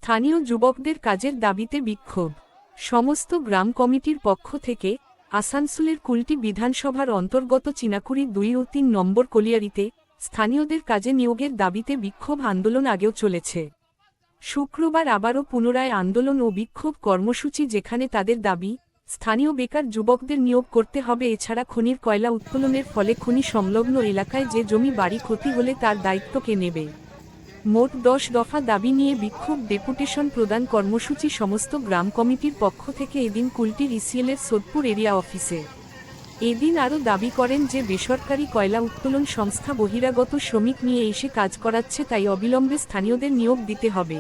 স্থানীয় যুবকদের কাজের দাবিতে বিক্ষোভ। সমস্ত গ্রাম কমিটির পক্ষ থেকে আসানসোলের কুলটি বিধানসভার অন্তর্গত চিনাকুড়ি 2 ও 3 নম্বর কলিয়ারিতে স্থানীয়দের কাজে নিয়োগের দাবিতে বিক্ষোভ আন্দোলন আগেও চলেছে। শুক্রবার আবারও পুনরায় আন্দোলন ও বিক্ষোভ কর্মসূচি, যেখানে তাদের দাবি স্থানীয় বেকার যুবকদের নিয়োগ করতে হবে। এছাড়া খনির কয়লা উত্তোলনের ফলে খনি সংলগ্ন এলাকায় যে জমি বাড়ি ক্ষতি হলে তার দায়িত্ব কে নেবে। মোট 10 দফা দাবি নিয়ে বিক্ষোভ ডেপুটেশন প্রদান কর্মসূচি সমস্ত গ্রাম কমিটির পক্ষ থেকে এদিন কুলটির ইসিএলের সোদপুর এরিয়া অফিসে। এদিন আরও দাবি করেন যে বেসরকারি কয়লা উত্তোলন সংস্থা বহিরাগত শ্রমিক নিয়ে এসে কাজ করাচ্ছে, তাই অবিলম্বে স্থানীয়দের নিয়োগ দিতে হবে।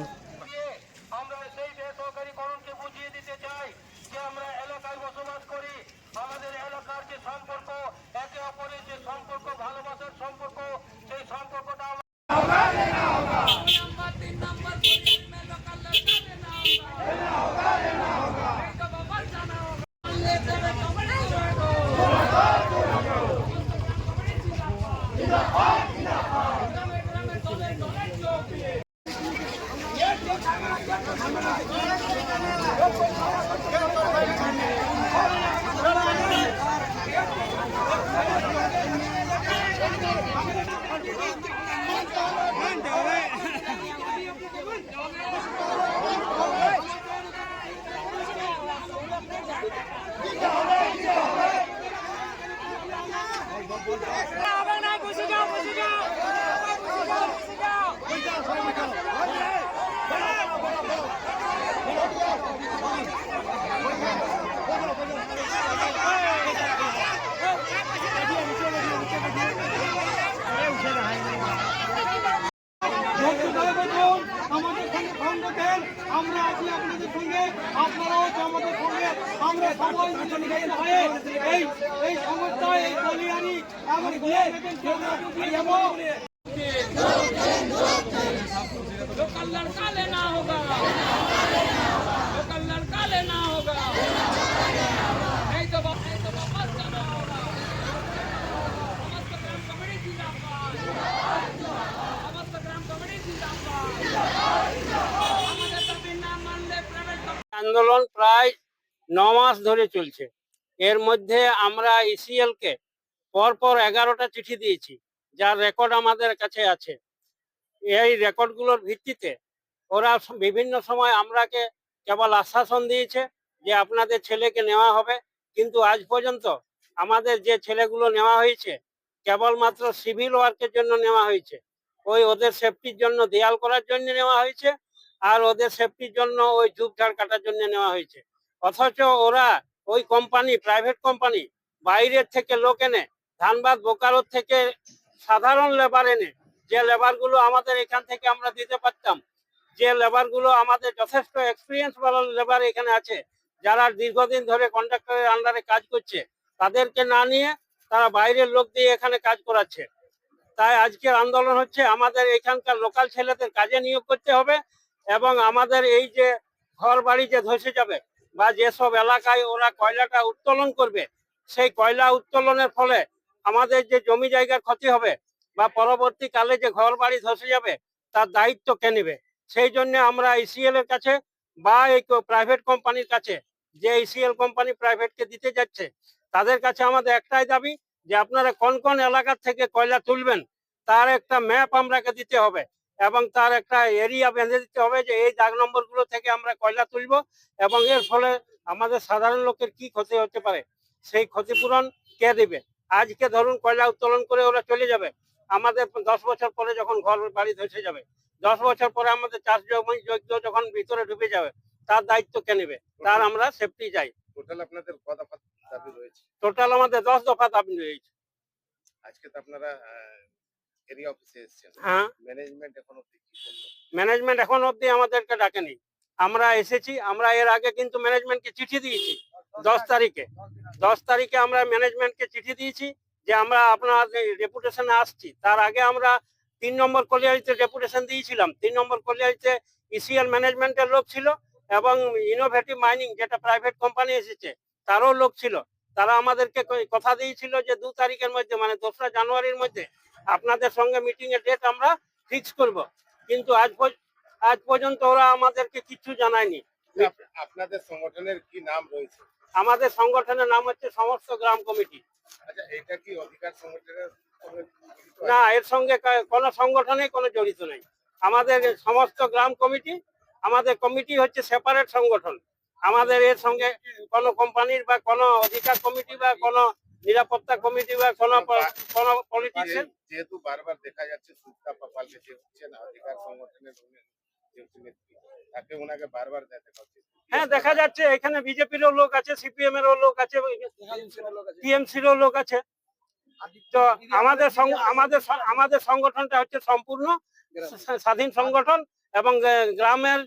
আমরা আছি আপনাদের সঙ্গে, আপনারাও আমাদের সঙ্গে। আমরা সবাই এই সমস্যায় এই কলিয়ারি এমন लोकल लड़का लेना होगा, लोकल लड़का लेना होगा, नहीं तो वापस जाना होगा। समस्त ग्राम कमेटी जिंदाबाद, समस्त ग्राम कमेटी जिंदाबाद। আমাদের দাবি না মানলে প্রাইভেট আন্দোলন প্রায় 9 মাস ধরে চলছে। এর মধ্যে আমরা ইসিএল কে পরপর 11টা চিঠি দিয়েছি, যার রেকর্ড আমাদের কাছে আছে। এই রেকর্ডগুলোর ভিত্তিতে ওরা বিভিন্ন সময় আমরাকে কেবল আশ্বাসন দিয়েছে যে আপনাদের ছেলেকে নেওয়া হবে, কিন্তু আজ পর্যন্ত আমাদের যে ছেলেগুলো নেওয়া হয়েছে কেবলমাত্র সিভিল ওয়ার্কের জন্য নেওয়া হয়েছে। ওদের সেফটির জন্য দেয়াল করার জন্য নেওয়া হয়েছে, আর ওদের সেফটির জন্য ওই ঝুপঝাড় কাটার জন্য নেওয়া হয়েছে। অথচ ওরা ওই কোম্পানি, প্রাইভেট কোম্পানি বাইরের থেকে লোক এনে, ধানবাদ বোকারো থেকে সাধারণ লেবার এনে, যে লেবারগুলো আমাদের এখান থেকে আমরা দিতে পারতাম, যে লেবারগুলো আমাদের যথেষ্ট এক্সপিরিয়েন্স ভালো লেবার এখানে আছে, যারা দীর্ঘদিন ধরে কন্ট্রাক্টরের আন্ডারে কাজ করছে, তাদেরকে না নিয়ে তারা বাইরের লোক দিয়ে এখানে কাজ করাচ্ছে। তাই আজকের আন্দোলন হচ্ছে আমাদের এখানকার লোকাল ছেলেদের কাজে নিয়োগ করতে হবে, এবং আমাদের এই যে ঘর বাড়ি যে ধসে যাবে বা যেসব এলাকায় ওরা কয়লাটা উত্তোলন করবে, সেই কয়লা উত্তোলনের ফলে আমাদের যে জমি জায়গার ক্ষতি হবে বা পরবর্তীকালে যে ঘর বাড়ি ধসে যাবে, তার দায়িত্ব কে নেবে? সেই জন্য আমরা ইসিএল এর কাছে বা এই প্রাইভেট কোম্পানির কাছে, যে ইসিএল কোম্পানি প্রাইভেটকে দিতে যাচ্ছে, তাদের কাছে আমাদের একটাই দাবি যে আপনারা কোন কোন এলাকা থেকে কয়লা তুলবেন তার একটা ম্যাপ আমরাকে দিতে হবে, এবং তার একটা এরিয়া বেঁধে দিতে হবে যে এই দাগ নম্বরগুলো থেকে আমরা কয়লা তুলব, এবং এর ফলে আমাদের সাধারণ লোকের কি ক্ষতি হতে পারে সেই ক্ষতিপূরণ কে দেবে। আজকে ধরুন কয়লা উত্তোলন করে ওরা চলে যাবে, আমাদের 10 বছর পরে যখন ঘর বাড়ি ধসে যাবে, 10 বছর পরে আমাদের চাষ জমি যখন ভিতরে ঢুকে যাবে, তার দায়িত্ব কে নেবে? তার আমরা সেফটি চাই। টোটাল আপনাদের কত দফা দাবি রয়েছে? টোটাল আমাদের 10 দফা দাবি রয়েছে। আজকে তো আপনারা এরিয়া অফিসে এসেছেন, হ্যাঁ, ম্যানেজমেন্ট এখন অবধি কি করলো? ম্যানেজমেন্ট এখন অবধি আমাদেরকে ডাকেনি। আমরা এসেছি, আমরা এর আগে কিন্তু ম্যানেজমেন্টকে চিঠি দিয়েছি 10 তারিখে। 10 তারিখে আমরা ম্যানেজমেন্টকে চিঠি দিয়েছি যে আমরা আপনার ডেপুটেশনে আসছি। তার আগে আমরা 3 নম্বর কলিয়ারিতে ডেপুটেশন দিয়েছিলাম। 3 নম্বর কলিয়ারিতে ইসিএল ম্যানেজমেন্টের লোক ছিল এবং ইনোভেটিভ মাইনিং যেটা প্রাইভেট কোম্পানি এসেছে তারও লোক ছিল। তারা আমাদেরকে কথা দিয়েছিল যে 2 তারিখের মধ্যে, মানে 2রা জানুয়ারির মধ্যে আপনাদের সঙ্গে মিটিং এর ডেট আমরা ফিক্স করব। কিন্তু আজ পর্যন্ত ওরা আমাদেরকে কিছু জানায়নি। আপনাদের সংগঠনের কি নাম রয়েছে? আমাদের সংগঠনের নাম হচ্ছে সমস্ত গ্রাম কমিটি। আচ্ছা, এটা কি অধিকার সংগঠনের সঙ্গে জড়িত আছে? না, এর সঙ্গে কোনো সংগঠনে কোনো জড়িত নেই। আমাদের সমস্ত গ্রাম কমিটি, আমাদের কমিটি হচ্ছে সেপারেট সংগঠন। আমাদের এর সঙ্গে কোনো কোম্পানির বা কোনো অধিকার কমিটি বা কোনো নিরাপত্তা কমিটি বা কোনো পলিটিক্সের যেহেতু বারবার দেখা যাচ্ছে সুস্তা পাপালকে যে হচ্ছে না অধিকার সংগঠনের যেহেতু নেত্রী, তাকে ওনাকে বারবার দেখা যাচ্ছে। হ্যাঁ দেখা যাচ্ছে এখানে বিজেপিরও লোক আছে, সিপিএম এরও লোক আছে, টিএমসিরও লোক আছে। তো আমাদের সংগঠনটা হচ্ছে সম্পূর্ণ স্বাধীন সংগঠন এবং গ্রামের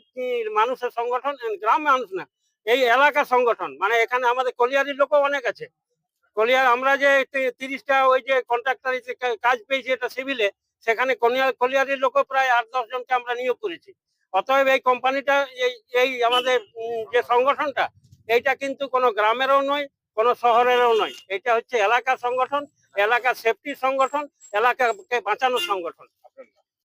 মানুষের সংগঠন, গ্রাম মানুষ না, এই এলাকার সংগঠন। মানে এখানে আমাদের কলিয়ারির লোকও অনেক আছে। কলিয়ার আমরা যে 30টা ওই যে কন্ট্রাক্টর কাজ পেয়েছি এটা সিভিলে, সেখানে কলিয়ারির লোকও প্রায় 8-10 জনকে আমরা নিয়োগ করেছি। অতএব এই কোম্পানিটা এই আমাদের যে সংগঠনটা, এইটা কিন্তু কোনো গ্রামেরও নয়, কোনো শহরেরও নয়। এটা হচ্ছে এলাকার সংগঠন, এলাকার সেফটির সংগঠন, এলাকাকে বাঁচানোর সংগঠন। আপনার নাম?